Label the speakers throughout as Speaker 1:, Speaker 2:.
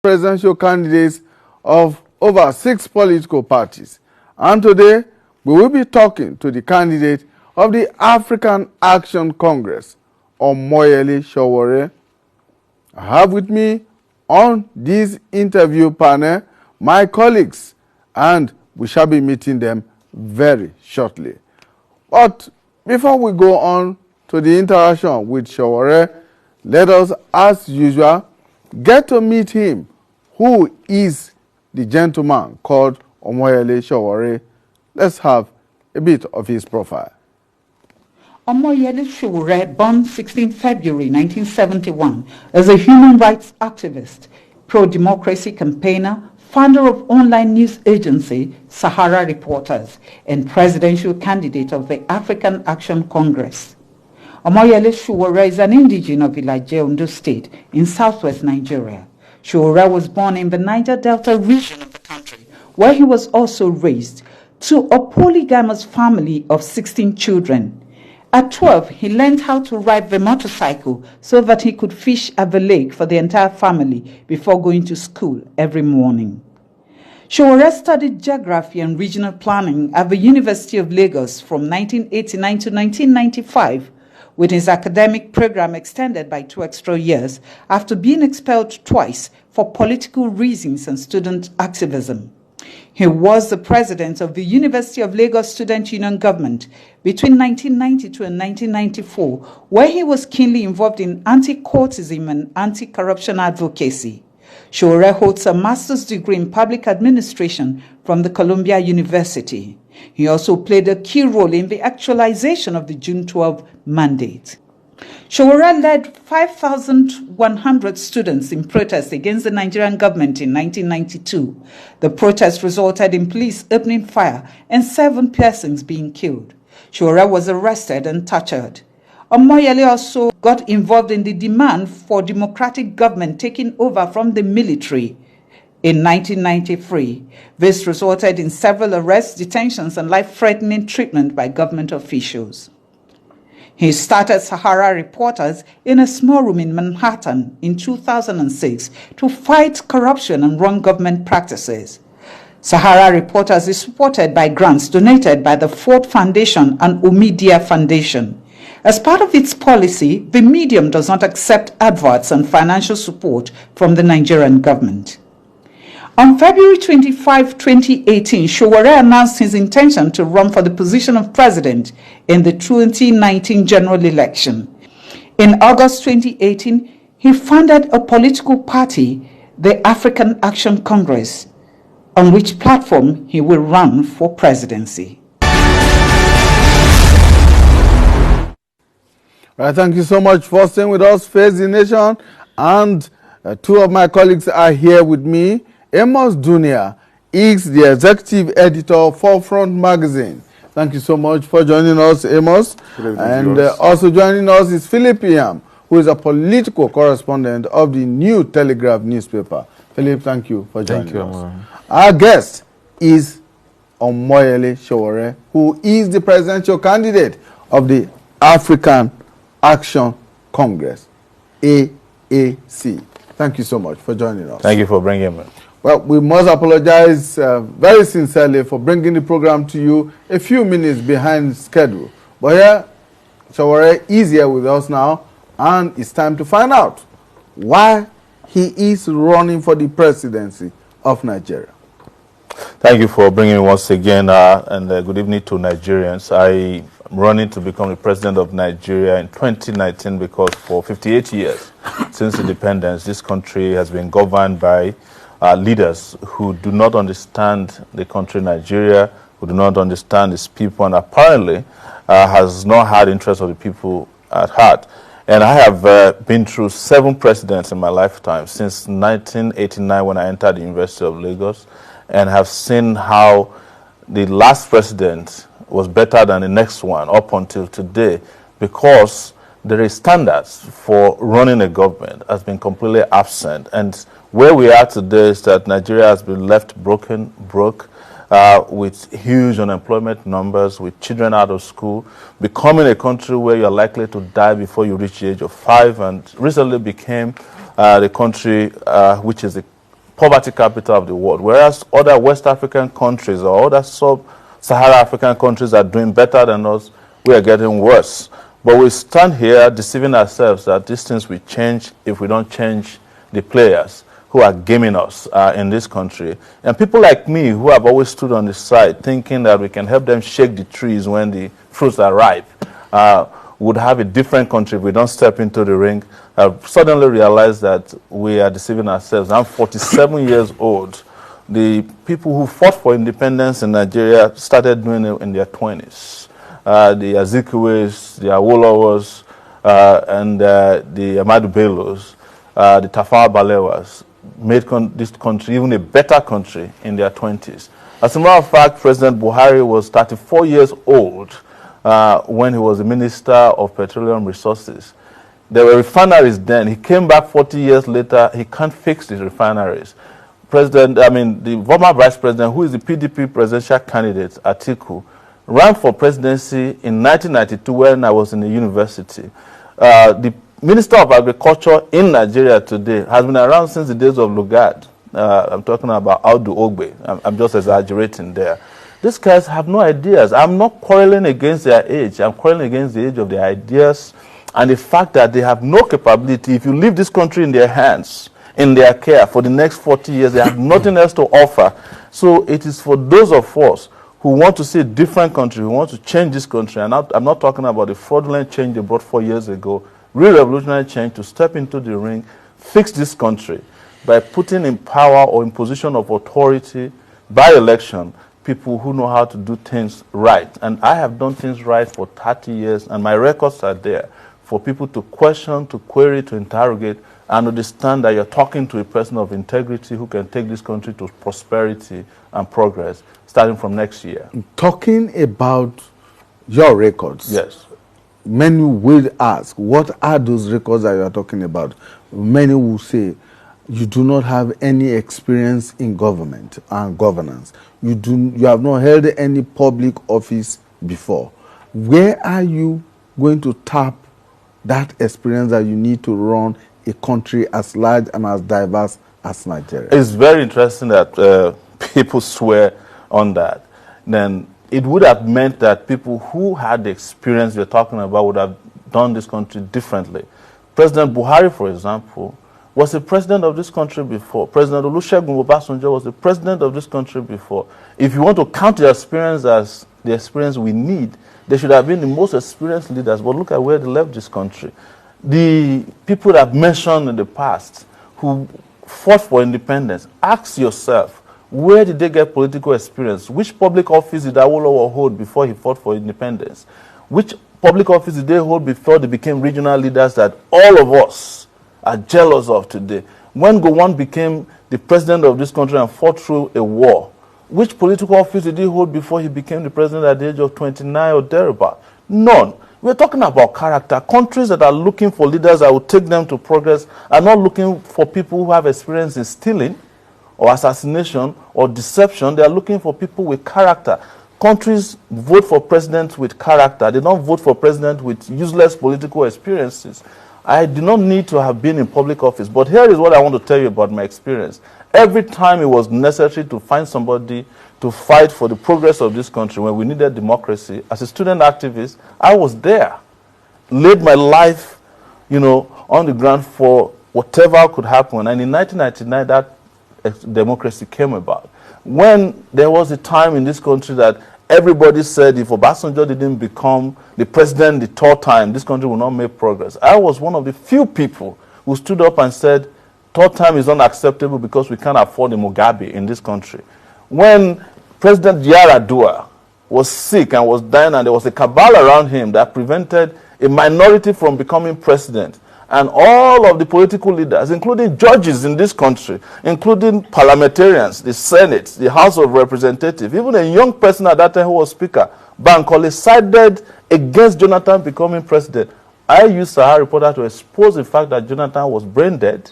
Speaker 1: presidential candidates of over 6 political parties. And today, we will be talking to the candidate of the African Action Congress, Omoyele Sowore. I have with me on this interview panel my colleagues, and we shall be meeting them very shortly. But before we go on to the interaction with Sowore, let us, as usual, get to meet him. Who is the gentleman called Omoyele Sowore? Let's have a bit of his profile.
Speaker 2: Omoyele Sowore, born 16 February 1971, is a human rights activist, pro-democracy campaigner, founder of online news agency Sahara Reporters, and presidential candidate of the African Action Congress. Omoyele Sowore is an indigene of Ilaje, Ondo State in southwest Nigeria. Sowore was born in the Niger Delta region of the country, where he was also raised, to a polygamous family of 16 children. At 12, he learned how to ride the motorcycle so that he could fish at the lake for the entire family before going to school every morning. Sowore studied geography and regional planning at the University of Lagos from 1989 to 1995, with his academic program extended by 2 extra years after being expelled twice for political reasons and student activism. He was the president of the University of Lagos Student Union government between 1992 and 1994, where he was keenly involved in anti-courtism and anti-corruption advocacy. Sowore holds a master's degree in public administration from the Columbia University. He also played a key role in the actualization of the June 12 mandate. Sowore led 5,100 students in protest against the Nigerian government in 1992. The protest resulted in police opening fire and 7 persons being killed. Sowore was arrested and tortured. Omoyele also got involved in the demand for democratic government taking over from the military. In 1993, this resulted in several arrests, detentions, and life-threatening treatment by government officials. He started Sahara Reporters in a small room in Manhattan in 2006 to fight corruption and wrong government practices. Sahara Reporters is supported by grants donated by the Ford Foundation and Omidyar Foundation. As part of its policy, the medium does not accept adverts and financial support from the Nigerian government. On February 25, 2018, Sowore announced his intention to run for the position of president in the 2019 general election. In August 2018, he founded a political party, the African Action Congress, on which platform he will run for presidency.
Speaker 1: Right, thank you so much for staying with us, Face the Nation. And 2 of my colleagues are here with me. Amos Dunia is the executive editor of Forefront magazine. Thank you so much for joining us, Amos. And also joining us is Philip Yam, who is a political correspondent of the New Telegraph newspaper. Philip, thank you for joining us. Our guest is Omoyele Sowore, who is the presidential candidate of the African Action Congress, AAC. Thank you so much for joining us.
Speaker 3: Thank you for bringing me.
Speaker 1: Well, we must apologize very sincerely for bringing the program to you a few minutes behind schedule. But here, Sowore is here with us now, and it's time to find out why he is running for the presidency of Nigeria.
Speaker 3: Thank you for bringing me once again, and good evening to Nigerians. I am running to become the president of Nigeria in 2019 because for 58 years since independence, this country has been governed by leaders who do not understand the country Nigeria, who do not understand its people, and apparently has not had interest of the people at heart. And I have been through 7 presidents in my lifetime since 1989 when I entered the University of Lagos, and have seen how the last president was better than the next one up until today, because there is standards for running a government has been completely absent. And where we are today is that Nigeria has been left broke, with huge unemployment numbers, with children out of school, becoming a country where you're likely to die before you reach the age of 5, and recently became the country which is the poverty capital of the world, whereas other West African countries or other sub-Saharan African countries are doing better than us. We are getting worse. But we stand here deceiving ourselves that these things will change if we don't change the players who are gaming us in this country. And people like me who have always stood on the side thinking that we can help them shake the trees when the fruits are ripe, would have a different country if we don't step into the ring. I've suddenly realized that we are deceiving ourselves. I'm 47 years old. The people who fought for independence in Nigeria started doing it in their 20s. The Azikiwes, the Awolowos, and the Ahmadu Bellos, the Tafawa Balewas made this country even a better country in their 20s. As a matter of fact, President Buhari was 34 years old when he was the Minister of Petroleum Resources. There were refineries then. He came back 40 years later. He can't fix the refineries. The former Vice President, who is the PDP presidential candidate, Atiku, ran for presidency in 1992 when I was in the university. The Minister of Agriculture in Nigeria today has been around since the days of Lugard. I'm talking about Audu Ogbe. I'm just exaggerating there. These guys have no ideas. I'm not quarreling against their age. I'm quarreling against the age of their ideas and the fact that they have no capability. If you leave this country in their hands, in their care for the next 40 years, they have nothing else to offer. So it is for those of us who want to see a different country, who want to change this country, and I'm not talking about the fraudulent change they brought 4 years ago, real revolutionary change, to step into the ring, fix this country by putting in power or in position of authority by election people who know how to do things right. And I have done things right for 30 years, and my records are there for people to question, to query, to interrogate, and understand that you're talking to a person of integrity who can take this country to prosperity and progress starting from next year.
Speaker 1: Talking about your records.
Speaker 3: Yes.
Speaker 1: Many will ask, what are those records that you are talking about? Many will say, you do not have any experience in government and governance. You have not held any public office before. Where are you going to tap that experience that you need to run a country as large and as diverse as Nigeria?
Speaker 3: It's very interesting that people swear on that. Then it would have meant that people who had the experience you're talking about would have done this country differently. President Buhari, for example, was the president of this country before. President Olusegun Obasanjo was the president of this country before. If you want to count their experience as the experience we need, they should have been the most experienced leaders. But look at where they left this country. The people that I've mentioned in the past who fought for independence, ask yourself, where did they get political experience? Which public office did Awolowo hold before he fought for independence? Which public office did they hold before they became regional leaders that all of us are jealous of today? When Gowon became the president of this country and fought through a war, which political office did he hold before he became the president at the age of 29 or thereabout? None. We're talking about character. Countries that are looking for leaders that will take them to progress are not looking for people who have experience in stealing or assassination or deception. They are looking for people with character. Countries vote for presidents with character. They don't vote for presidents with useless political experiences. I do not need to have been in public office, but here is what I want to tell you about my experience. Every time it was necessary to find somebody to fight for the progress of this country when we needed democracy, as a student activist, I was there. Laid my life, on the ground for whatever could happen. And in 1999, that democracy came about. When there was a time in this country that everybody said if Obasanjo didn't become the president the third time, this country will not make progress. I was one of the few people who stood up and said, third time is unacceptable because we can't afford a Mugabe in this country. When President Yar'Adua was sick and was dying and there was a cabal around him that prevented a minority from becoming president, and all of the political leaders, including judges in this country, including parliamentarians, the Senate, the House of Representatives, even a young person at that time who was Speaker, Bankole, sided against Jonathan becoming president. I used Sahara Reporter to expose the fact that Jonathan was brain dead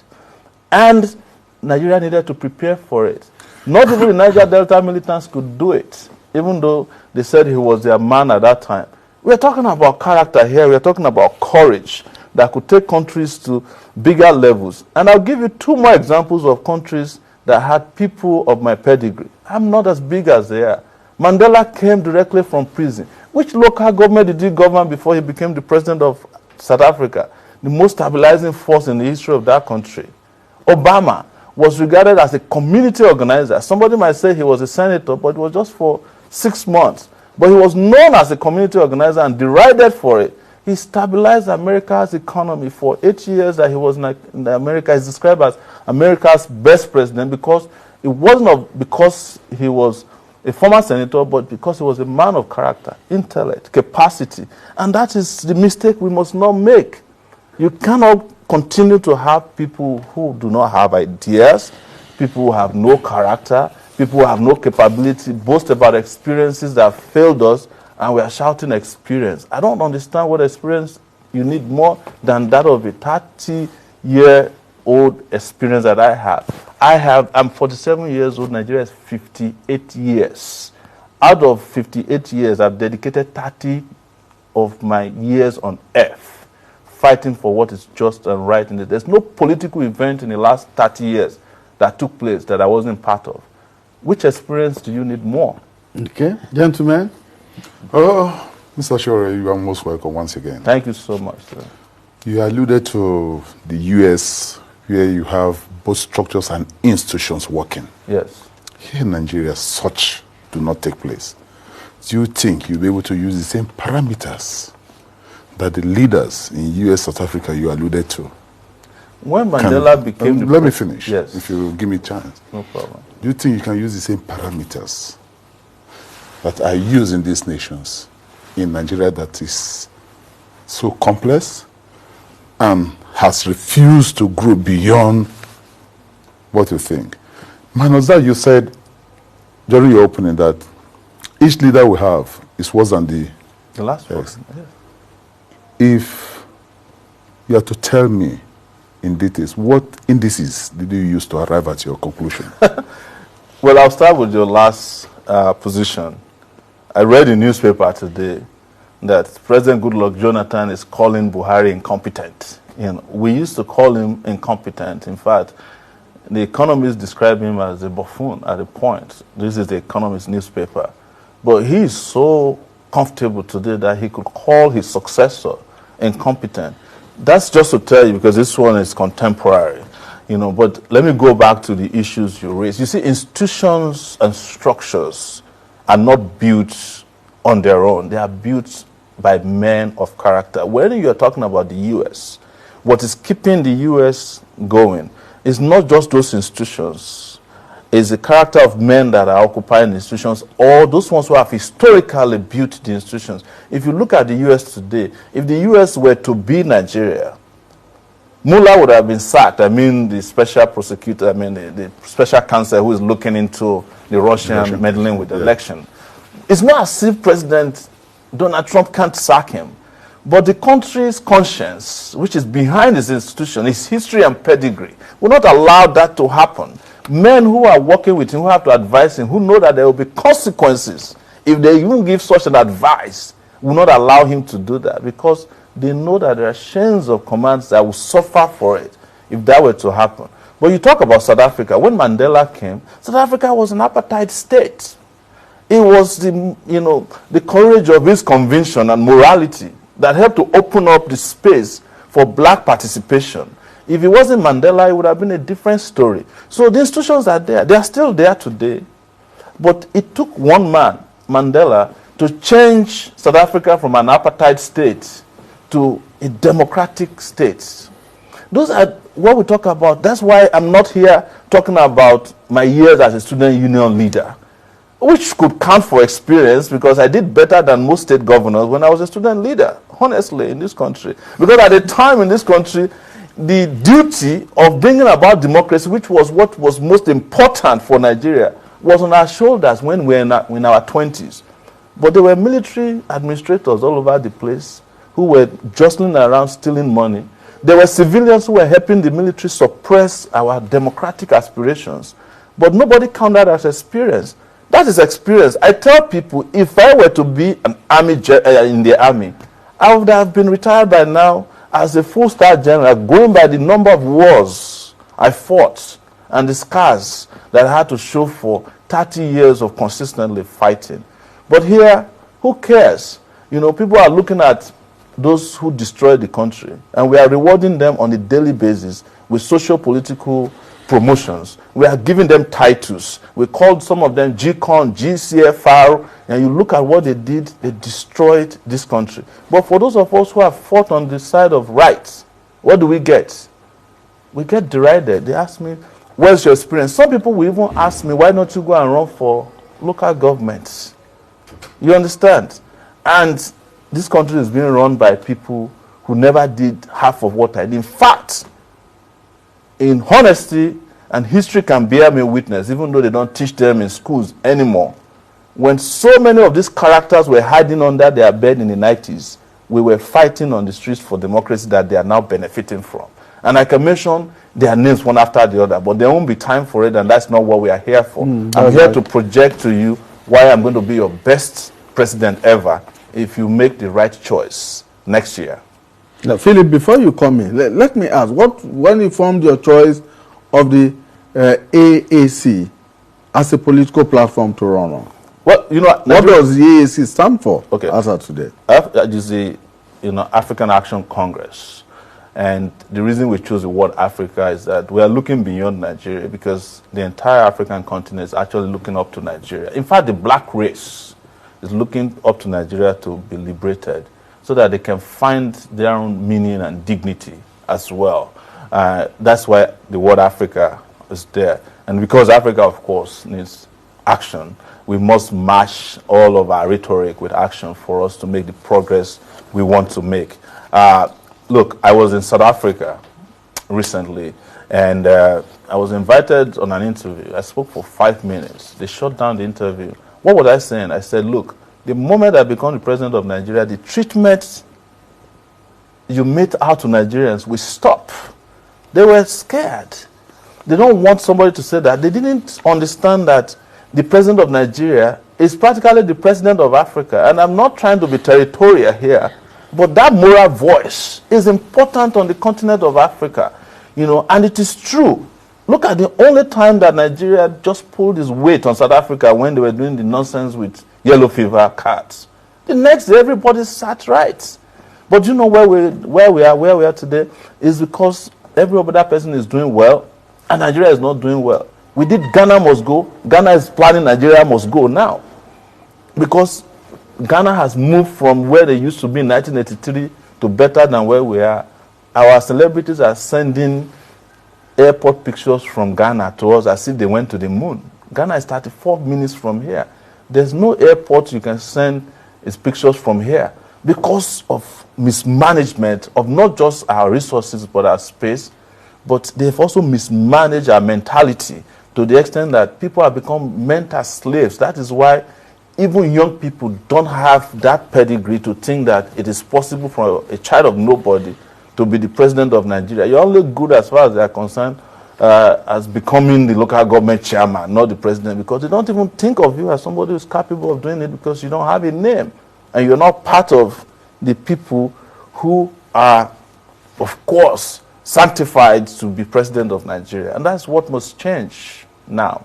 Speaker 3: and Nigeria needed to prepare for it. Not even the Niger Delta militants could do it, even though they said he was their man at that time. We're talking about character here. We're talking about courage that could take countries to bigger levels. And I'll give you two more examples of countries that had people of my pedigree. I'm not as big as they are. Mandela came directly from prison. Which local government did he govern before he became the president of South Africa? The most stabilizing force in the history of that country. Obama was regarded as a community organizer. Somebody might say he was a senator, but it was just for 6 months. But he was known as a community organizer and derided for it. He stabilized America's economy for 8 years that he was in America. He's described as America's best president because it wasn't because he was a former senator, but because he was a man of character, intellect, capacity. And that is the mistake we must not make. You cannot continue to have people who do not have ideas, people who have no character, people who have no capability, boast about experiences that failed us, and we are shouting experience. I don't understand what experience you need more than that of a 30-year-old experience that I have. I'm 47 years old, Nigeria is 58 years. Out of 58 years, I've dedicated 30 of my years on earth fighting for what is just and right in it. There's no political event in the last 30 years that took place that I wasn't part of. Which experience do you need more?
Speaker 1: Okay, gentlemen.
Speaker 4: Oh, Mr. Sowore, you are most welcome once again.
Speaker 3: Thank you so much, sir.
Speaker 4: You alluded to the U.S., where you have both structures and institutions working.
Speaker 3: Yes.
Speaker 4: Here in Nigeria, such do not take place. Do you think you'll be able to use the same parameters that the leaders in U.S., South Africa you alluded to?
Speaker 3: When Mandela became
Speaker 4: let me finish,
Speaker 3: yes,
Speaker 4: if you give me a chance.
Speaker 3: No problem.
Speaker 4: Do you think you can use the same parameters that are used in these nations in Nigeria that is so complex and has refused to grow beyond what you think? Minus that, you said during your opening that each leader we have is worse than the
Speaker 3: last one.
Speaker 4: Yes. If you are to tell me in details, what indices did you use to arrive at your conclusion?
Speaker 3: Well, I'll start with your last position. I read in newspaper today that President Goodluck Jonathan is calling Buhari incompetent. You know, we used to call him incompetent. In fact, the economists describe him as a buffoon at a point. This is the Economist newspaper. But he is so comfortable today that he could call his successor incompetent. That's just to tell you, because this one is contemporary, you know. But let me go back to the issues you raised. You see, institutions and structures are not built on their own. They are built by men of character. When you are talking about the U.S., what is keeping the U.S. going is not just those institutions. It's the character of men that are occupying the institutions, or those ones who have historically built the institutions. If you look at the U.S. today, if the U.S. were to be Nigeria, Mueller would have been sacked. I mean, the special prosecutor, the special counsel who is looking into the Russian meddling with the election. It's not as if President Donald Trump can't sack him. But the country's conscience, which is behind this institution, its history and pedigree, will not allow that to happen. Men who are working with him, who have to advise him, who know that there will be consequences if they even give such an advice, will not allow him to do that, because they know that there are chains of commands that will suffer for it if that were to happen. But you talk about South Africa. When Mandela came, South Africa was an apartheid state. It was the courage of his conviction and morality that helped to open up the space for black participation. If it wasn't Mandela, it would have been a different story. So the institutions are there. They are still there today. But it took one man, Mandela, to change South Africa from an apartheid state to a democratic state. Those are what we talk about. That's why I'm not here talking about my years as a student union leader, which could count for experience, because I did better than most state governors when I was a student leader, honestly, in this country. Because at the time in this country, the duty of bringing about democracy, which was what was most important for Nigeria, was on our shoulders when we were in our 20s. But there were military administrators all over the place who were jostling around stealing money. There were civilians who were helping the military suppress our democratic aspirations. But nobody counted as experience. That is experience. I tell people, if I were to be an army in the army, I would have been retired by now as a full-star general, going by the number of wars I fought and the scars that I had to show for 30 years of consistently fighting. But here, who cares? You know, people are looking at those who destroyed the country, and we are rewarding them on a daily basis with socio-political promotions. We are giving them titles. We called some of them GCON, GCFR, and you look at what they did, they destroyed this country. But for those of us who have fought on the side of rights, what do we get? We get derided. They ask me, where's your experience? Some people will even ask me, why don't you go and run for local governments? You understand? And this country is being run by people who never did half of what I did. In fact, in honesty, and history can bear me witness, even though they don't teach them in schools anymore, when so many of these characters were hiding under their bed in the 90s, we were fighting on the streets for democracy that they are now benefiting from. And I can mention their names one after the other, but there won't be time for it, and that's not what we are here for. I'm here to project to you why I'm going to be your best president ever if you make the right choice next year.
Speaker 1: Now, Philip, before you come in, let me ask, when you formed your choice of the AAC as a political platform to run on?
Speaker 3: Well, you know,
Speaker 1: what does the AAC stand for?
Speaker 3: Okay,
Speaker 1: as of today,
Speaker 3: that is the African Action Congress, and the reason we chose the word Africa is that we are looking beyond Nigeria because the entire African continent is actually looking up to Nigeria. In fact, the black race is looking up to Nigeria to be liberated, so that they can find their own meaning and dignity as well. That's why the word Africa is there. And because Africa, of course, needs action, we must match all of our rhetoric with action for us to make the progress we want to make. Look, I was in South Africa recently, and I was invited on an interview. I spoke for 5 minutes. They shut down the interview. What was I saying? I said, look, the moment I become the president of Nigeria, the treatment you made out to Nigerians will stop. They were scared. They don't want somebody to say that. They didn't understand that the president of Nigeria is practically the president of Africa. And I'm not trying to be territorial here, but that moral voice is important on the continent of Africa. You know, and it is true. Look at the only time that Nigeria just pulled its weight on South Africa when they were doing the nonsense with yellow fever cards. The next day, everybody sat right. But you know where we are today is because every other person is doing well, and Nigeria is not doing well. We did Ghana must go. Ghana is planning Nigeria must go now, because Ghana has moved from where they used to be in 1983 to better than where we are. Our celebrities are sending airport pictures from Ghana to us as if they went to the moon. Ghana is 34 minutes from here. There's no airport you can send its pictures from here because of mismanagement of not just our resources but our space, but they've also mismanaged our mentality to the extent that people have become mental slaves. That is why even young people don't have that pedigree to think that it is possible for a child of nobody to be the president of Nigeria. You're only good as far as they are concerned as becoming the local government chairman, not the president, because they don't even think of you as somebody who's capable of doing it because you don't have a name and you're not part of the people who are, of course, sanctified to be president of Nigeria. And that's what must change now.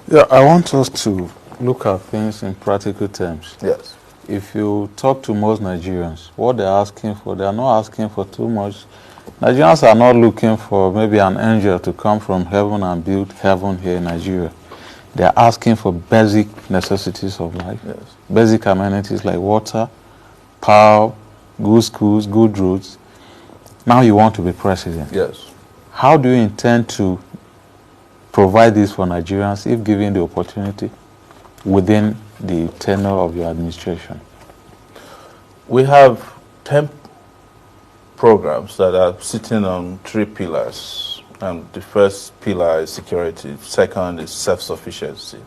Speaker 5: Yeah, I want us to look at things in practical terms.
Speaker 3: Yes.
Speaker 5: If you talk to most Nigerians, what they're asking for, they are not asking for too much. Nigerians are not looking for maybe an angel to come from heaven and build heaven here in Nigeria. They are asking for basic necessities of life,
Speaker 3: yes,
Speaker 5: basic amenities like water, power, good schools, good roads. Now you want to be president.
Speaker 3: Yes.
Speaker 5: How do you intend to provide this for Nigerians if given the opportunity within the tenure of your administration?
Speaker 3: We have 10 programs that are sitting on 3 pillars. And the first pillar is security, second is self-sufficiency,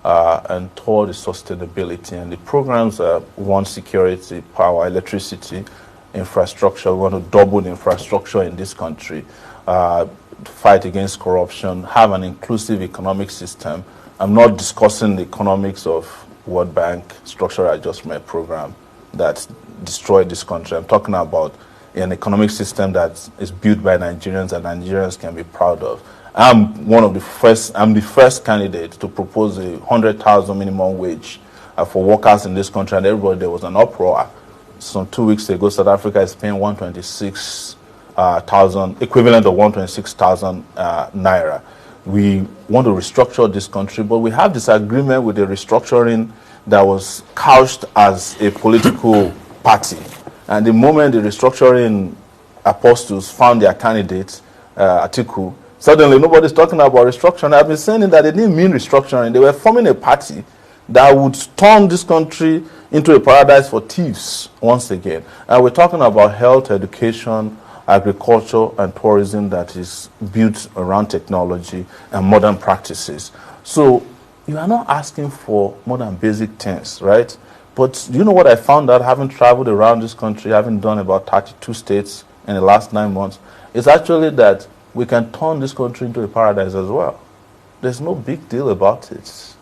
Speaker 3: and third is sustainability. And the programs are 1, security, power, electricity, infrastructure. We want to double the infrastructure in this country, fight against corruption, have an inclusive economic system. I'm not discussing the economics of World Bank structural adjustment program that destroyed this country. I'm talking about an economic system that is built by Nigerians and Nigerians can be proud of. I'm the first candidate to propose a 100,000 minimum wage for workers in this country, and everybody, there was an uproar. Some 2 weeks ago, South Africa is paying 126,000, equivalent of 126,000 naira. We want to restructure this country, but we have disagreement with the restructuring that was couched as a political party. And the moment the restructuring apostles found their candidate, Atiku, suddenly nobody's talking about restructuring. I've been saying that they didn't mean restructuring. They were forming a party that would turn this country into a paradise for thieves once again. And we're talking about health, education, agriculture, and tourism that is built around technology and modern practices. So you are not asking for more than basic things, right? But you know what I found out having traveled around this country, having done about 32 states in the last 9 months, is actually that we can turn this country into a paradise as well. There's no big deal about it.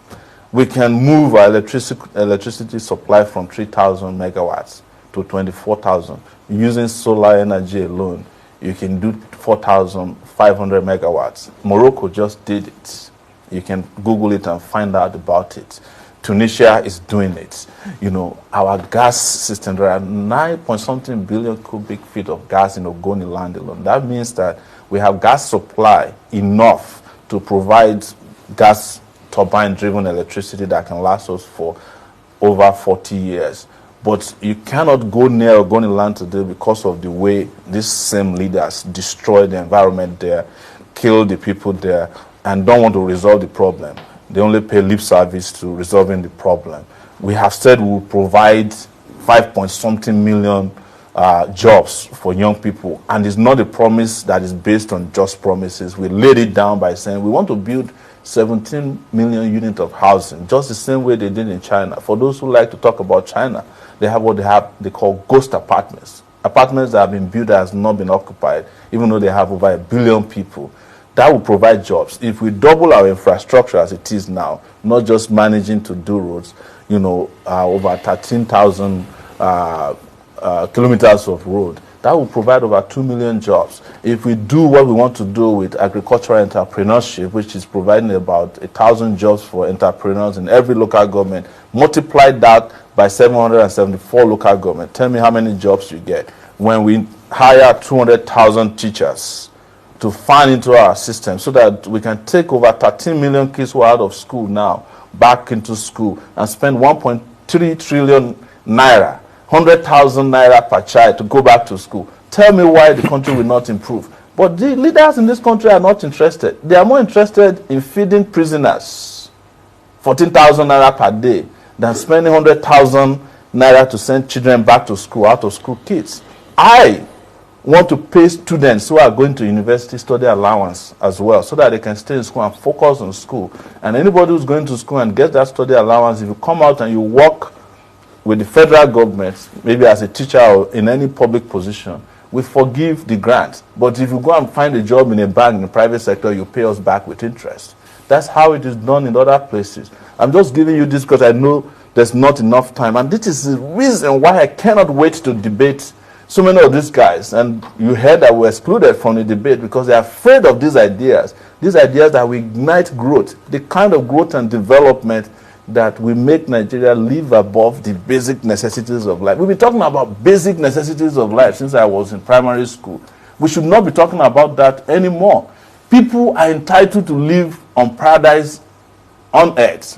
Speaker 3: We can move our electricity supply from 3,000 megawatts to 24,000. Using solar energy alone, you can do 4,500 megawatts. Morocco just did it. You can Google it and find out about it. Tunisia is doing it. You know, our gas system, there are 9-point-something billion cubic feet of gas in Ogoni land alone. That means that we have gas supply enough to provide gas turbine-driven electricity that can last us for over 40 years. But you cannot go near Ogoni land today because of the way these same leaders destroy the environment there, kill the people there, and don't want to resolve the problem. They only pay lip service to resolving the problem. We have said we will provide 5-point-something million jobs for young people, and it's not a promise that is based on just promises. We laid it down by saying we want to build 17 million units of housing, just the same way they did in China. For those who like to talk about China, they have what they call ghost apartments. Apartments that have been built that has not been occupied, even though they have over 1 billion people. That will provide jobs. If we double our infrastructure as it is now, not just managing to do roads, you know, over 13,000 kilometers of road, that will provide over 2 million jobs. If we do what we want to do with agricultural entrepreneurship, which is providing about 1,000 jobs for entrepreneurs in every local government, multiply that by 774 local government. Tell me how many jobs you get. When we hire 200,000 teachers to fund into our system so that we can take over 13 million kids who are out of school now back into school and spend 1.3 trillion naira, 100,000 naira per child to go back to school. Tell me why the country will not improve. But the leaders in this country are not interested. They are more interested in feeding prisoners 14,000 naira per day than spending 100,000 naira to send children back to school, out of school kids. I want to pay students who are going to university study allowance as well so that they can stay in school and focus on school. And anybody who's going to school and gets that study allowance, if you come out and you work with the federal government, maybe as a teacher or in any public position, we forgive the grant. But if you go and find a job in a bank in the private sector, you pay us back with interest. That's how it is done in other places. I'm just giving you this because I know there's not enough time. And this is the reason why I cannot wait to debate so many of these guys. And you heard that we're excluded from the debate because they're afraid of these ideas that will ignite growth, the kind of growth and development that will make Nigeria live above the basic necessities of life. We've been talking about basic necessities of life since I was in primary school. We should not be talking about that anymore. People are entitled to live on paradise on earth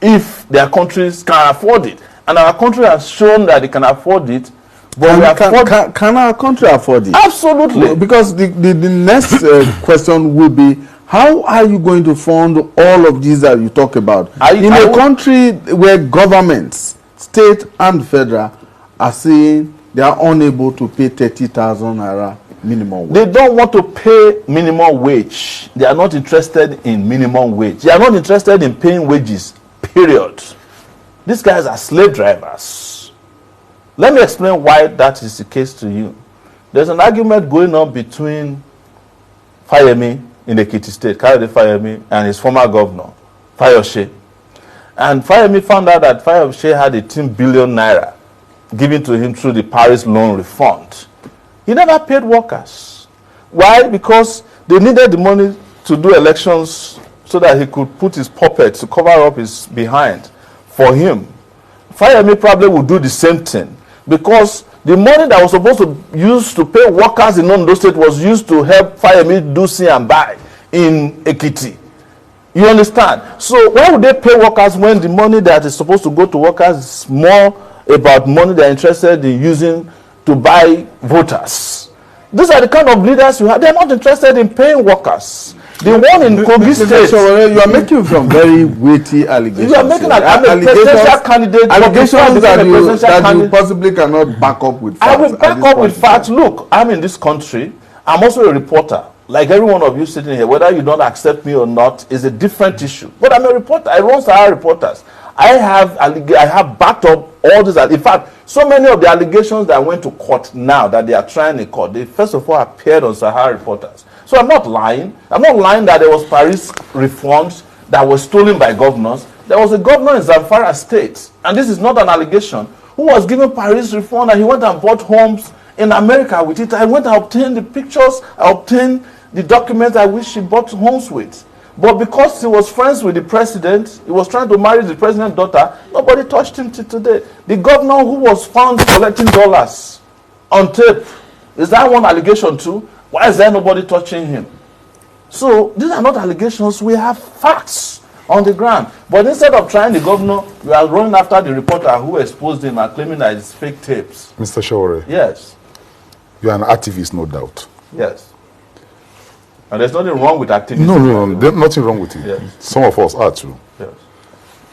Speaker 3: if their countries can afford it. And our country has shown that they can afford it. But
Speaker 1: can our country afford it?
Speaker 3: Absolutely.
Speaker 1: Because the next question will be, how are you going to fund all of these that you talk about? In a country where governments, state and federal, are saying they are unable to pay 30,000 naira minimum wage.
Speaker 3: They don't want to pay minimum wage. They are not interested in minimum wage. They are not interested in paying wages, period. These guys are slave drivers. Let me explain why that is the case to you. There's an argument going on between Fayemi in the Ekiti State, Kayode Fayemi, and his former governor, Fayose. And Fayemi found out that Fayose had 18 billion naira given to him through the Paris loan refund. He never paid workers. Why? Because they needed the money to do elections so that he could put his puppet to cover up his behind for him. Fayemi probably would do the same thing, because the money that was supposed to use to pay workers in Ondo State was used to help Fayemi do see and buy in Ekiti. You understand? So why would they pay workers when the money that is supposed to go to workers is more about money they're interested in using to buy voters? These are the kind of leaders you have. They're not interested in paying workers. The one in Kogi State.
Speaker 1: You are making some very weighty allegations.
Speaker 3: You are making a presidential candidate.
Speaker 1: Allegations that you possibly cannot back up with facts.
Speaker 3: I will back up with facts. Look, I'm in this country. I'm also a reporter. Like every one of you sitting here, whether you don't accept me or not is a different issue. But I'm a reporter. I run Sahara Reporters. I have backed up all this. In fact, so many of the allegations that went to court now that they are trying in court, they first of all appeared on Sahara Reporters. So I'm not lying. I'm not lying that there was Paris reforms that were stolen by governors. There was a governor in Zamfara State, and this is not an allegation, who was given Paris reform, and he went and bought homes in America with it. I went and obtained the pictures, I obtained the documents I wish he bought homes with. But because he was friends with the president, he was trying to marry the president's daughter, nobody touched him till today. The governor who was found collecting dollars on tape, is that one allegation too? Why is there nobody touching him? So these are not allegations, we have facts on the ground. But instead of trying the governor, we are running after the reporter who exposed him and claiming that it's fake tapes.
Speaker 4: Mr. Sowore.
Speaker 3: Yes.
Speaker 4: You are an activist, no doubt.
Speaker 3: Yes. And there's nothing wrong with activism.
Speaker 4: No, there's nothing wrong with it.
Speaker 3: Yes.
Speaker 4: Some of us are too.
Speaker 3: Yes.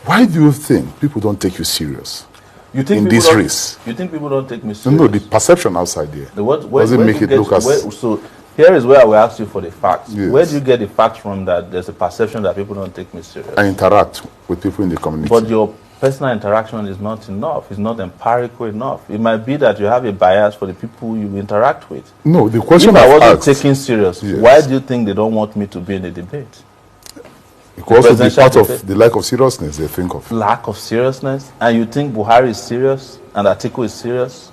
Speaker 4: Why do you think people don't take you serious
Speaker 3: You think
Speaker 4: in
Speaker 3: people
Speaker 4: this
Speaker 3: don't-
Speaker 4: race?
Speaker 3: You think people don't take me serious?
Speaker 4: No, the perception outside there. Doesn't make it look as...
Speaker 3: So here is where I will ask you for the facts.
Speaker 4: Yes.
Speaker 3: Where do you get the facts from that there's a perception that people don't take me serious?
Speaker 4: I interact with people in the community.
Speaker 3: But your personal interaction is not enough. It's not empirical enough. It might be that you have a bias for the people you interact with.
Speaker 4: No, the question
Speaker 3: If I wasn't
Speaker 4: asked,
Speaker 3: taken serious,
Speaker 4: Yes.
Speaker 3: why do you think they don't want me to be in a debate?
Speaker 4: it could also be
Speaker 3: presidential
Speaker 4: part
Speaker 3: debate.
Speaker 4: of the lack of seriousness they think of.
Speaker 3: Lack of seriousness? And you think Buhari is serious and Atiku is serious?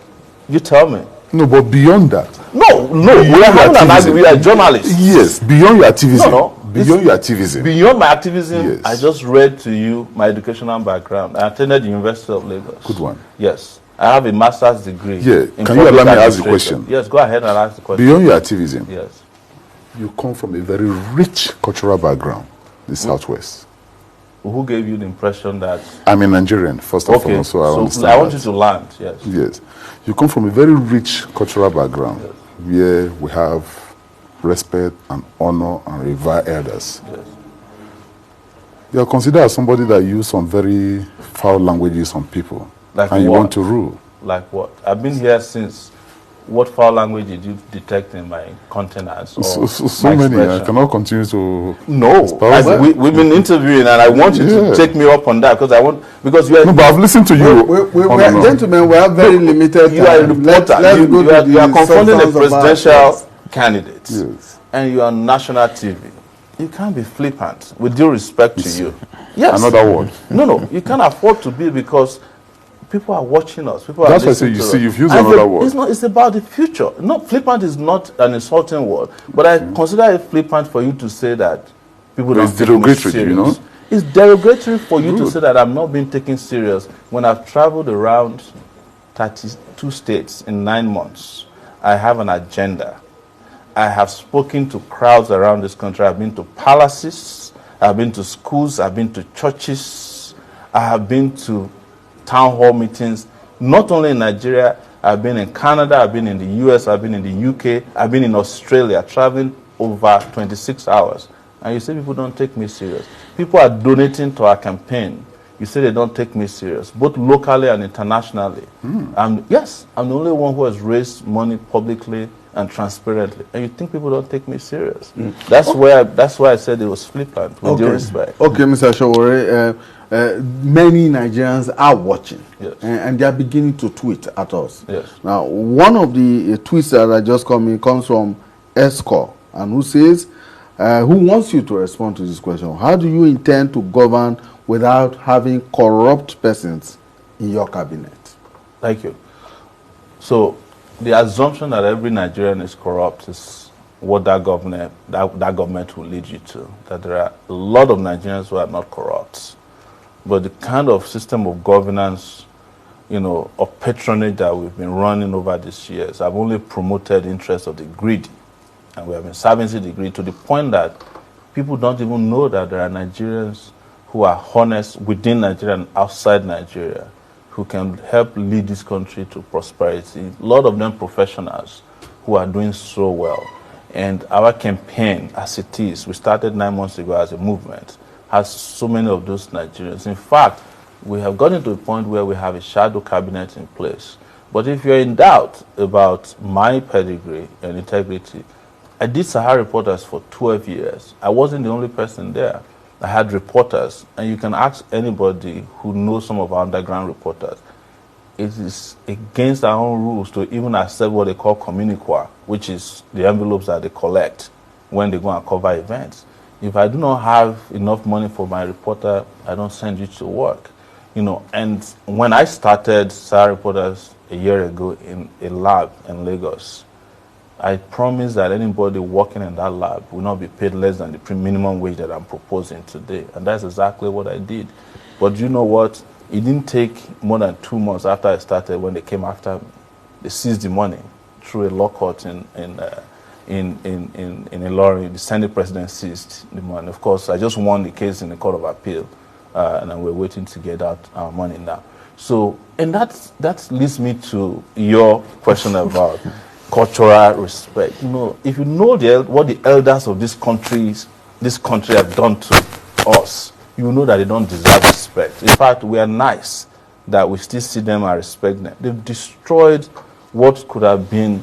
Speaker 3: You tell me.
Speaker 4: No, but beyond that.
Speaker 3: No,
Speaker 4: Beyond
Speaker 3: we are
Speaker 4: your
Speaker 3: having an
Speaker 4: activism.
Speaker 3: argument. We are journalists.
Speaker 4: Yes, beyond your activism.
Speaker 3: No.
Speaker 4: Beyond your activism.
Speaker 3: Beyond my activism,
Speaker 4: Yes.
Speaker 3: I just read to you my educational background. I attended the University of Lagos.
Speaker 4: Good one.
Speaker 3: Yes. I have a master's degree.
Speaker 4: Yeah.
Speaker 3: in
Speaker 4: Can you allow
Speaker 3: public
Speaker 4: me to ask the
Speaker 3: administration.
Speaker 4: question?
Speaker 3: Yes, go ahead and ask the question.
Speaker 4: Beyond your activism,
Speaker 3: Yes.
Speaker 4: you come from a very rich cultural background, the Southwest.
Speaker 3: Who gave you the impression that...
Speaker 4: I'm a Nigerian, first and
Speaker 3: Okay,
Speaker 4: foremost, so I understand
Speaker 3: I want
Speaker 4: that.
Speaker 3: you to land, yes.
Speaker 4: Yes. You come from a very rich cultural background where we have respect and honor and revere elders.
Speaker 3: Yes.
Speaker 4: You are considered as somebody that use some very foul languages on people.
Speaker 3: Like
Speaker 4: and you
Speaker 3: what?
Speaker 4: want to rule.
Speaker 3: Like what? I've been here since. What foul language did you detect in my contenance? Or
Speaker 4: So
Speaker 3: my
Speaker 4: many. I
Speaker 3: expression?
Speaker 4: cannot continue to...
Speaker 3: No,
Speaker 4: espouse it.
Speaker 3: we've been interviewing, and I want you to
Speaker 4: Yeah.
Speaker 3: take me up on that because you are.
Speaker 4: No, but I've listened to you.
Speaker 1: We gentlemen, we have very limited
Speaker 3: You are a
Speaker 1: time.
Speaker 3: reporter.
Speaker 1: Let's go to
Speaker 3: you are
Speaker 1: the
Speaker 3: confronting a
Speaker 1: substance of our
Speaker 3: presidential
Speaker 1: case.
Speaker 3: candidate,
Speaker 4: Yes.
Speaker 3: and you are on national TV. You can't be flippant. With due respect to you, yes.
Speaker 4: Another word.
Speaker 3: No, you can't afford to be, because people are watching us. People
Speaker 4: That's
Speaker 3: are
Speaker 4: why I say
Speaker 3: listening
Speaker 4: you
Speaker 3: to
Speaker 4: see,
Speaker 3: us.
Speaker 4: you've used
Speaker 3: And
Speaker 4: another word.
Speaker 3: It's not. It's about the future. No, flippant is not an insulting word, but I consider it flippant for you to say that people don't
Speaker 4: It's
Speaker 3: take me
Speaker 4: derogatory,
Speaker 3: serious.
Speaker 4: you know?
Speaker 3: It's derogatory for you to
Speaker 4: Good.
Speaker 3: say that I'm not being taken serious when I've traveled around 32 states in 9 months. I have an agenda. I have spoken to crowds around this country. I've been to palaces. I've been to schools. I've been to churches. I have been to town hall meetings, not only in Nigeria. I've been in Canada. I've been in the US. I've been in the UK. I've been in Australia, traveling over 26 hours. And you say people don't take me serious. People are donating to our campaign. You say they don't take me serious, both locally and internationally. Yes, I'm the only one who has raised money publicly and transparently. And you think people don't take me serious? That's why I said it was flippant, with due respect.
Speaker 1: Okay, Mr. Sowore, many Nigerians are watching,
Speaker 3: Yes.
Speaker 1: and they are beginning to tweet at us.
Speaker 3: Yes.
Speaker 1: Now, one of the tweets that are just coming comes from Esco, and who says, who wants you to respond to this question? How do you intend to govern without having corrupt persons in your cabinet?
Speaker 3: Thank you. So, the assumption that every Nigerian is corrupt is what that government will lead you to. That there are a lot of Nigerians who are not corrupt, but the kind of system of governance, of patronage that we've been running over these years have only promoted the interests of the greedy, and we have been servicing the greedy to the point that people don't even know that there are Nigerians who are honest within Nigeria and outside Nigeria, who can help lead this country to prosperity. A lot of them professionals who are doing so well. And our campaign, as it is, we started 9 months ago as a movement, has so many of those Nigerians. In fact, we have gotten to a point where we have a shadow cabinet in place. But if you're in doubt about my pedigree and integrity, I did Sahara Reporters for 12 years. I wasn't the only person there. I had reporters, and you can ask anybody who knows some of our underground reporters. It is against our own rules to even accept what they call communiqua, which is the envelopes that they collect when they go and cover events. If I do not have enough money for my reporter, I don't send you to work. And when I started Sahara Reporters a year ago in a lab in Lagos, I promised that anybody working in that lab will not be paid less than the minimum wage that I'm proposing today. And that's exactly what I did. But you know what? It didn't take more than 2 months after I started when they came after me. They seized the money through a law court in Ilorin. The Senate president seized the money. Of course, I just won the case in the Court of Appeal, and then we're waiting to get out our money now. So, and that leads me to your question about cultural respect. If you know what the elders of this country have done to us, you know that they don't deserve respect. In fact, we are nice that we still see them and respect them. They've destroyed what could have been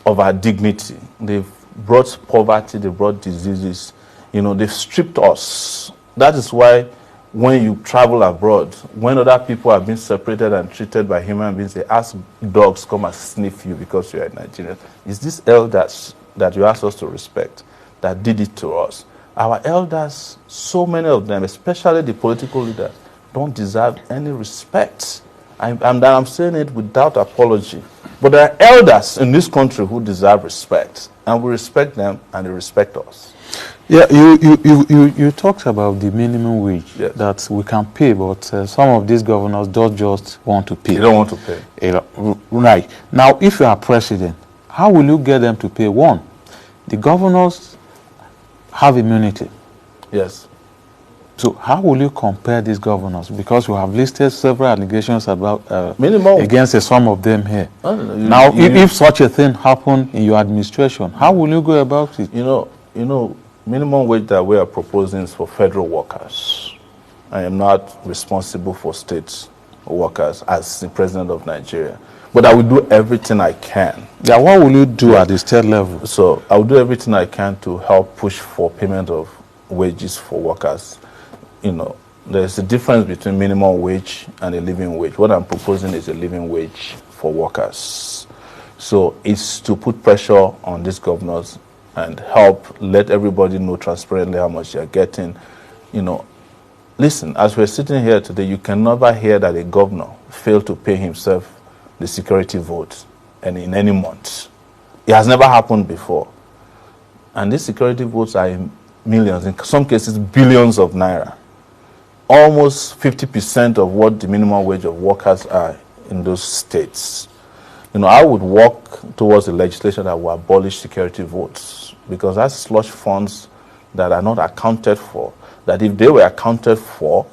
Speaker 3: of our dignity. They've brought poverty, they've brought diseases. They've stripped us. That is why when you travel abroad, when other people have been separated and treated by human beings, they ask dogs come and sniff you because you are Nigerian. It's these elders that you ask us to respect that did it to us. Our elders, so many of them, especially the political leaders, don't deserve any respect. I'm saying it without apology. But there are elders in this country who deserve respect, and we respect them, and they respect us.
Speaker 5: Yeah, you talked about the minimum wage, yes, that we can pay, but some of these governors don't just want to pay.
Speaker 3: They don't want to pay.
Speaker 5: Right. Now, if you are president, how will you get them to pay? One, the governors have immunity.
Speaker 3: Yes.
Speaker 5: So how will you compare these governors? Because you have listed several allegations about
Speaker 3: minimum
Speaker 5: against some of them here.
Speaker 3: Now,
Speaker 5: if such a thing happened in your administration, how will you go about it?
Speaker 3: Minimum wage that we are proposing is for federal workers. I am not responsible for state workers as the president of Nigeria. But I will do everything I can.
Speaker 5: Yeah, what will you do at the state level?
Speaker 3: So I will do everything I can to help push for payment of wages for workers. There's a difference between minimum wage and a living wage. What I'm proposing is a living wage for workers. So it's to put pressure on these governors and help let everybody know transparently how much they're getting. Listen, as we're sitting here today, you can never hear that a governor failed to pay himself the security vote and in any month. It has never happened before. And these security votes are in millions, in some cases billions of naira. Almost 50% of what the minimum wage of workers are in those states. I would work towards a legislation that will abolish security votes, because that's slush funds that are not accounted for, that if they were accounted for,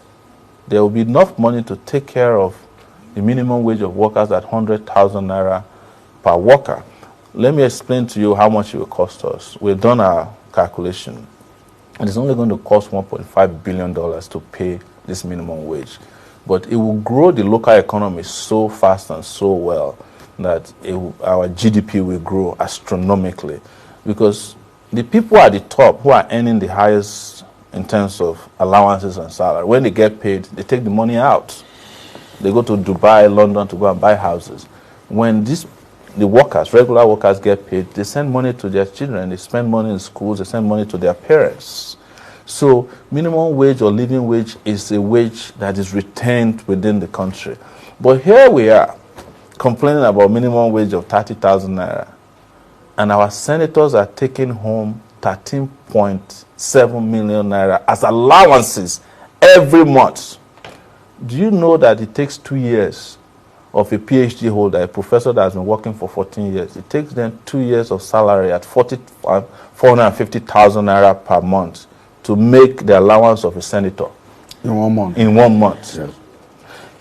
Speaker 3: there will be enough money to take care of the minimum wage of workers at 100,000 naira per worker. Let me explain to you how much it will cost us. We've done our calculation. And it's only going to cost $1.5 billion to pay this minimum wage. But it will grow the local economy so fast and so well that our GDP will grow astronomically. Because the people at the top who are earning the highest in terms of allowances and salary, when they get paid, they take the money out. They go to Dubai, London to go and buy houses. When the workers, regular workers get paid, they send money to their children, they spend money in schools, they send money to their parents. So minimum wage or living wage is a wage that is retained within the country. But here we are complaining about minimum wage of 30,000 naira. and our senators are taking home 13.7 million naira as allowances every month. Do you know that it takes 2 years of a PhD holder, a professor that has been working for 14 years, it takes them 2 years of salary at 450,000 naira per month to make the allowance of a senator?
Speaker 1: In 1 month.
Speaker 3: In 1 month.
Speaker 1: Yes.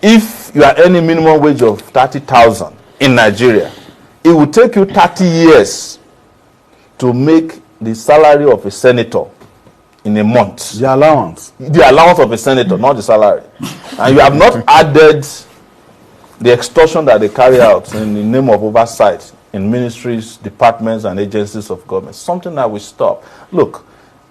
Speaker 3: If you are earning minimum wage of 30,000 in Nigeria, it will take you 30 years to make the salary of a senator in a month.
Speaker 1: The allowance.
Speaker 3: The allowance of a senator, not the salary. And you have not added the extortion that they carry out in the name of oversight in ministries, departments, and agencies of government. Something that we stop. Look,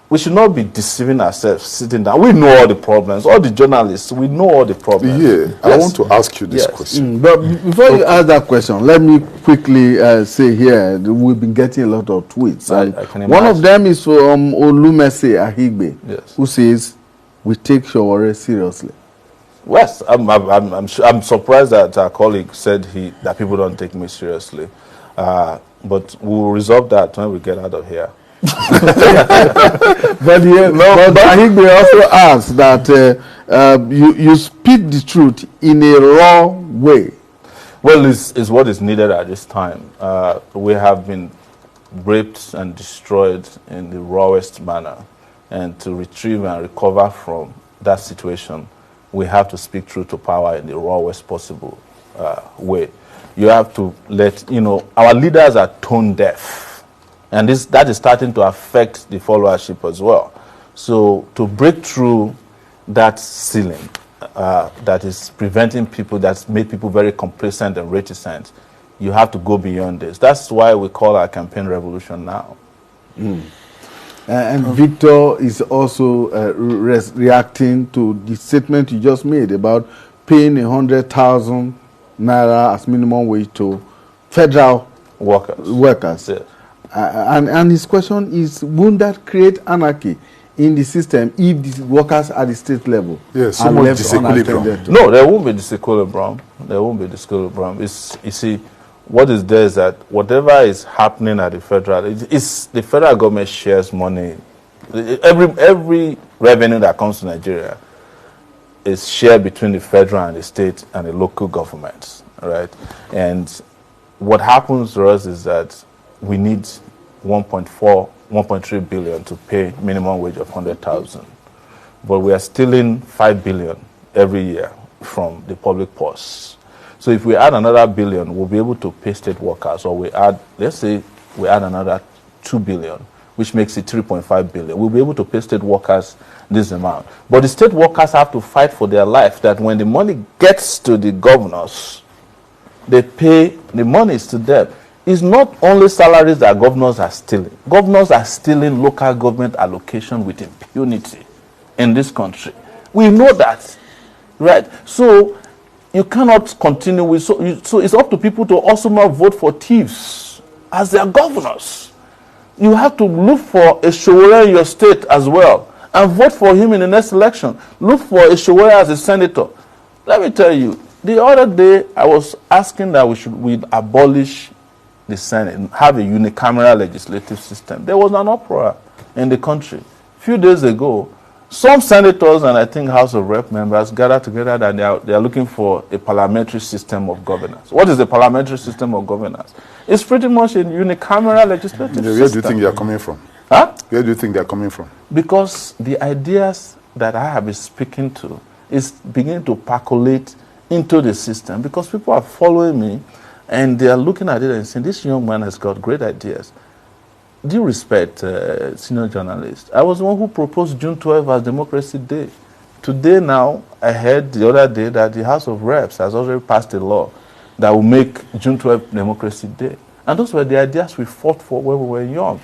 Speaker 3: we should not be deceiving ourselves sitting down. We know all the problems. All the journalists, we know all the problems.
Speaker 4: Yeah, I
Speaker 3: Yes.
Speaker 4: want to ask you this question.
Speaker 1: But before you ask that question, let me quickly say here, we've been getting a lot of tweets.
Speaker 3: I
Speaker 1: And
Speaker 3: can
Speaker 1: one of
Speaker 3: imagine.
Speaker 1: them is from Olumese Ahigbe,
Speaker 3: Yes.
Speaker 1: who says, we take Sowore seriously.
Speaker 3: Yes, I'm surprised that our colleague said that people don't take me seriously. But we'll resolve that when we get out of here.
Speaker 1: But Ahigbe also asks that you speak the truth in a raw way.
Speaker 3: Well, it's what is needed at this time. We have been raped and destroyed in the rawest manner. And to retrieve and recover from that situation, we have to speak truth to power in the rawest possible way. You have to our leaders are tone deaf. And that is starting to affect the followership as well. So to break through that ceiling that is preventing people, that's made people very complacent and reticent, you have to go beyond this. That's why we call our campaign Revolution Now.
Speaker 1: And Victor is also reacting to the statement you just made about paying 100,000 naira as minimum wage to federal workers.
Speaker 3: Yeah.
Speaker 1: And his question is, won't that create anarchy in the system if the workers at the state level
Speaker 4: Yes, so
Speaker 1: are
Speaker 4: much
Speaker 1: left
Speaker 4: disequilibrium.
Speaker 1: unattended to?
Speaker 3: No, there won't be disequilibrium. There won't be disequilibrium. You see, what is there is that whatever is happening at the federal, the federal government shares money. Every revenue that comes to Nigeria is shared between the federal and the state and the local governments, right? And what happens to us is that we need 1.3 billion to pay minimum wage of 100,000. But we are stealing 5 billion every year from the public purse. So if we add another billion, we'll be able to pay state workers, or let's say we add another 2 billion, which makes it 3.5 billion. We'll be able to pay state workers this amount. But the state workers have to fight for their life, that when the money gets to the governors, they pay the monies to them. It's not only salaries that governors are stealing. Governors are stealing local government allocation with impunity in this country. We know that, right? So you cannot continue with, so it's up to people to also not vote for thieves as their governors. You have to look for a Sowore in your state as well and vote for him in the next election. Look for a Sowore as a senator. Let me tell you, the other day I was asking that we abolish the Senate and have a unicameral legislative system. There was an uproar in the country. A few days ago, some senators and I think House of Rep members gathered together that they are looking for a parliamentary system of governance. What is the parliamentary system of governance? It's pretty much a unicameral legislative system.
Speaker 4: Where do you think they are coming from?
Speaker 3: Huh?
Speaker 4: Where do you think they are coming from?
Speaker 3: Because the ideas that I have been speaking to is beginning to percolate into the system, because people are following me and they are looking at it and saying, this young man has got great ideas. Due respect, senior journalist, I was the one who proposed June 12 as Democracy Day. Today now, I heard the other day that the House of Reps has already passed a law that will make June 12 Democracy Day. And those were the ideas we fought for when we were young.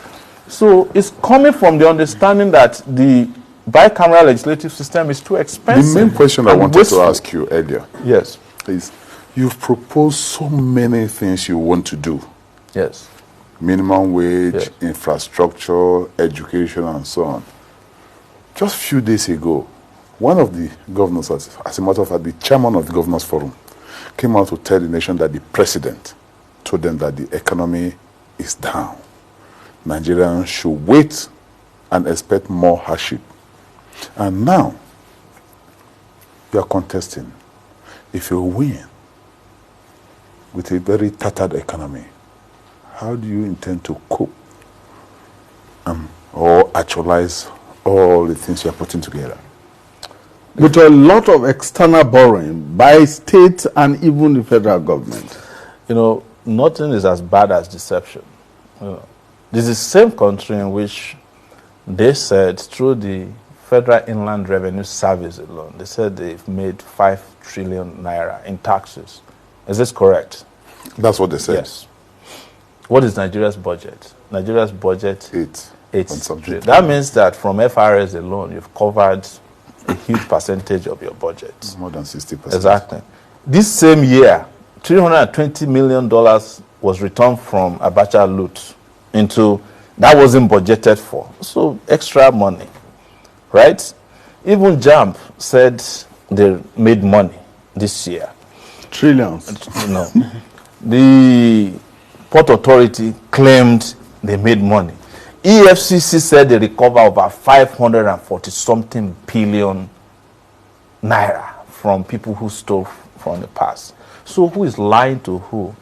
Speaker 3: So it's coming from the understanding that the bicameral legislative system is too expensive.
Speaker 4: The main question I
Speaker 3: and
Speaker 4: wanted
Speaker 3: wasteful.
Speaker 4: to ask you earlier
Speaker 3: Yes,
Speaker 4: is, you've proposed so many things you want to do.
Speaker 3: yes.
Speaker 4: Minimum wage,
Speaker 3: Yes.
Speaker 4: infrastructure, education, and so on. Just a few days ago, one of the governors, as a matter of fact, the chairman of the Governors Forum, came out to tell the nation that the president told them that the economy is down. Nigerians should wait and expect more hardship. And now, you are contesting. If you win with a very tattered economy, how do you intend to cope or actualize all the things you are putting together?
Speaker 1: With a lot of external borrowing by state and even the federal government.
Speaker 3: You know, nothing is as bad as deception. You know, this is the same country in which they said through the Federal Inland Revenue Service alone, they said they've made 5 trillion naira in taxes. Is this correct?
Speaker 4: That's what they said.
Speaker 3: Yes. What is Nigeria's budget? Nigeria's budget, 8
Speaker 4: something.
Speaker 3: trillion. That means that from FRS alone, you've covered a huge percentage of your budget.
Speaker 4: More than 60%.
Speaker 3: Exactly. This same year, $320 million was returned from Abacha loot into, that wasn't budgeted for. So extra money, right? Even JAMB said they made money this year.
Speaker 1: Trillions.
Speaker 3: No. The Port Authority claimed they made money. EFCC said they recover over 540-something billion naira from people who stole from the past. So who is lying to who?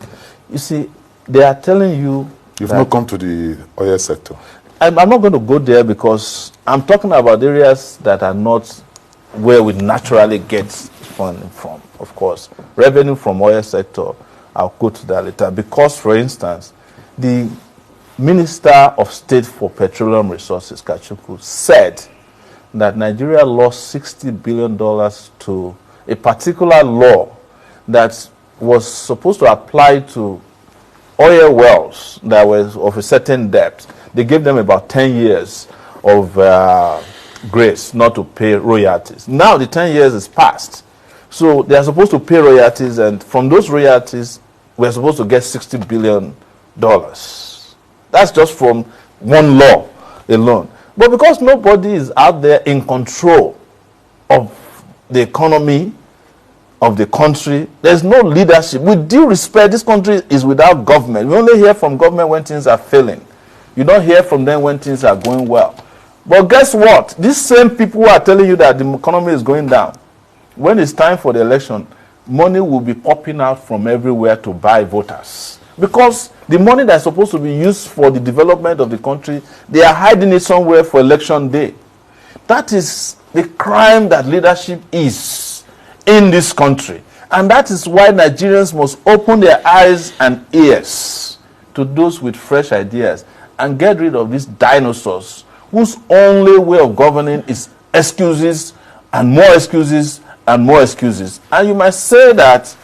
Speaker 3: You see, they are telling you...
Speaker 4: You've not come to the oil sector.
Speaker 3: I'm not going to go there because I'm talking about areas that are not where we naturally get funding from, of course. Revenue from oil sector, I'll go to that later. Because, for instance, the Minister of State for Petroleum Resources, Kachuku, said that Nigeria lost $60 billion to a particular law that was supposed to apply to oil wells that was of a certain depth. They gave them about 10 years of grace not to pay royalties. Now the 10 years is past. So they are supposed to pay royalties, and from those royalties, we're supposed to get $60 billion. That's just from one law alone. But because nobody is out there in control of the economy of the country, there's no leadership. With due respect, this country is without government. We only hear from government when things are failing. You don't hear from them when things are going well. But guess what? These same people who are telling you that the economy is going down, when it's time for the election, money will be popping out from everywhere to buy voters. Because the money that's supposed to be used for the development of the country, they are hiding it somewhere for election day. That is the crime that leadership is in this country. And that is why Nigerians must open their eyes and ears to those with fresh ideas and get rid of these dinosaurs whose only way of governing is excuses and more excuses and more excuses. And you might say that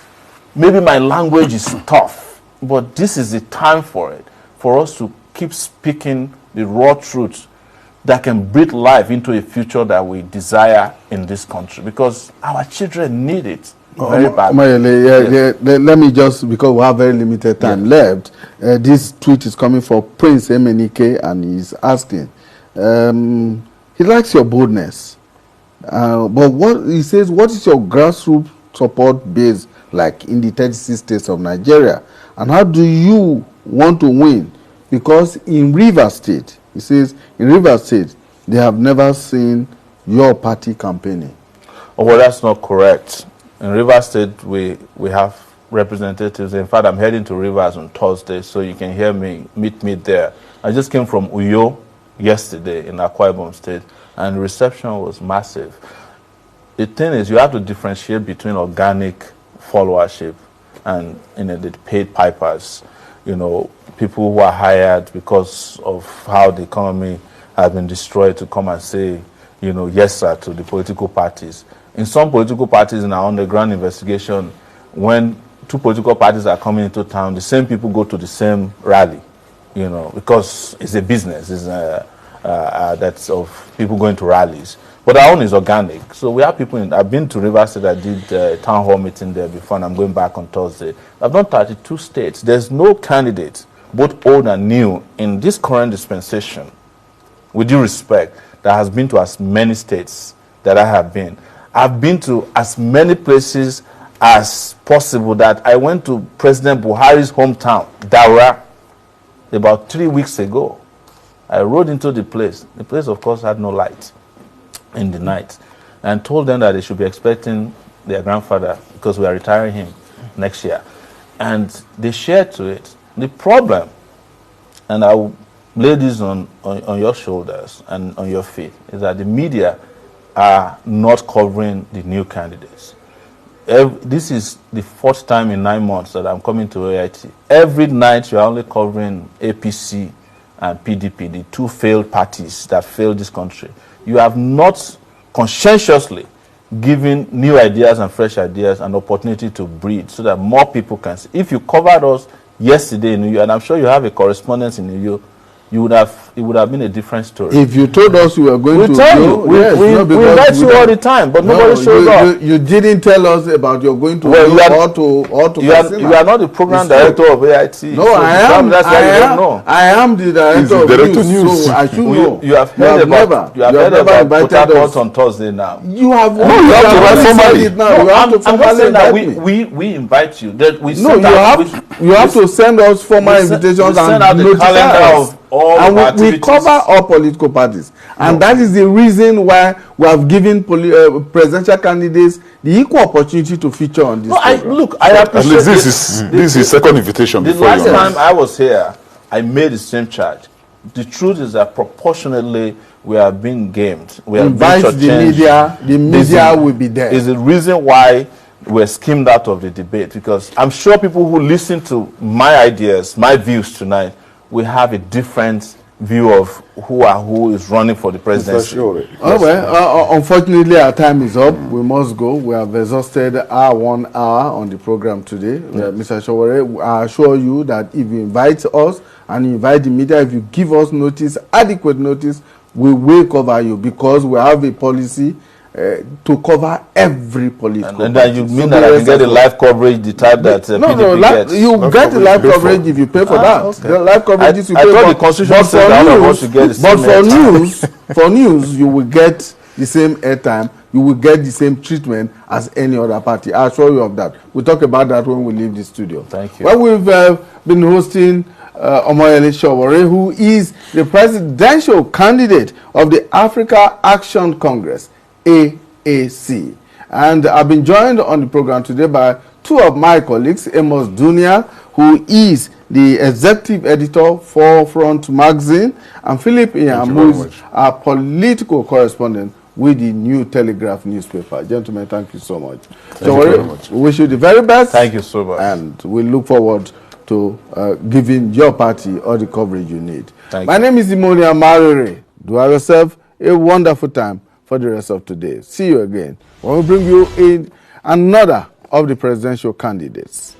Speaker 3: maybe my language is tough, but this is the time for it, for us to keep speaking the raw truth that can breathe life into a future that we desire in this country, because our children need it very badly.
Speaker 1: Omoyele, let me just, because we have very limited time left, this tweet is coming from Prince Emenike, and he's asking, he likes your boldness, but what he says, what is your grassroots support base like in the 36 states of Nigeria, and how do you want to win? Because in Rivers State, he says, in Rivers State, they have never seen your party campaigning.
Speaker 3: Oh, well, that's not correct. In Rivers State, we have representatives. In fact, I'm heading to Rivers on Thursday, so you can meet me there. I just came from Uyo yesterday in Akwa Ibom State, and the reception was massive. The thing is, you have to differentiate between organic followership and the paid pipers. People who are hired because of how the economy has been destroyed to come and say, yes, sir, to the political parties. In some political parties, in our underground investigation, when two political parties are coming into town, the same people go to the same rally, because it's a business. It's that's of people going to rallies. But our own is organic. So we have people I've been to Rivers State. I did a town hall meeting there before, and I'm going back on Thursday. I've done 32 states. There's no candidate, both old and new, in this current dispensation, with due respect, that has been to as many states that I have been. I've been to as many places as possible. That I went to President Buhari's hometown, Daura, about 3 weeks ago. I rode into the place. The place, of course, had no light in the night, and told them that they should be expecting their grandfather because we are retiring him next year. And they shared to it. The problem, and I will lay this on your shoulders and on your feet, is that the media are not covering the new candidates. This is the fourth time in 9 months that I'm coming to AIT. Every night you are only covering APC and PDP, the two failed parties that failed this country. You have not conscientiously given new ideas and fresh ideas an opportunity to breed so that more people can see. If you covered us yesterday in New York, and I'm sure you have a correspondence in New York, it would have been a different story.
Speaker 1: If you told us you were going to
Speaker 3: tell you.
Speaker 1: yes,
Speaker 3: we invite you all the time, but nobody shows up.
Speaker 1: You didn't tell us about you're going to
Speaker 3: you are not the program director of AIT.
Speaker 1: No, I am.
Speaker 3: That's why you don't know.
Speaker 1: I am the director of news, so I should know.
Speaker 3: You have heard about Port Harcourt on Thursday now.
Speaker 1: You have
Speaker 3: no, you have to
Speaker 1: formally it now. You have to formally invite me.
Speaker 3: We invite you.
Speaker 1: You have to send us formal invitations and notify us. And we cover all political parties. And that is the reason why we have given presidential candidates the equal opportunity to feature on this program.
Speaker 3: I appreciate
Speaker 4: this is second invitation.
Speaker 3: The last time I was here, I made the same charge. The truth is that proportionately we are being gamed. We are
Speaker 1: invite the media will be there.
Speaker 3: Is the reason why we're skimmed out of the debate, because I'm sure people who listen to my ideas, my views tonight, we have a different view of who is running for the presidency.
Speaker 1: Unfortunately, our time is up. We must go. We have exhausted our 1 hour on the program today. Mr. Sowore, I assure you that if you invite us and you invite the media, if you give us notice, adequate notice, we will cover you, because we have a policy to cover every political
Speaker 3: and then you mean that I can get the live coverage, the type that PDP gets?
Speaker 1: You get the live coverage if you pay for that.
Speaker 3: Okay.
Speaker 1: The live coverage is you
Speaker 3: pay for. I thought the Constitution said that all of us should get the same
Speaker 1: But for news, you will get the same airtime, you will get the same treatment as any other party. I assure you of that. We'll talk about that when we leave the studio.
Speaker 3: Thank you.
Speaker 1: Well, we've been hosting Omoyele Sowore, who is the presidential candidate of the Africa Action Congress, AAC. And I've been joined on the program today by two of my colleagues, Amos Dunia, who is the executive editor for Front Magazine, and Philip Ian, who is our political correspondent with the New Telegraph newspaper. Gentlemen, thank you so much.
Speaker 4: Thank you very much.
Speaker 1: We wish you the very best.
Speaker 3: Thank you so much.
Speaker 1: And we look forward to giving your party all the coverage you need.
Speaker 3: Thank
Speaker 1: My name is Imonia Marere. Do have yourself a wonderful time for the rest of today. See you again when we bring you in another of the presidential candidates.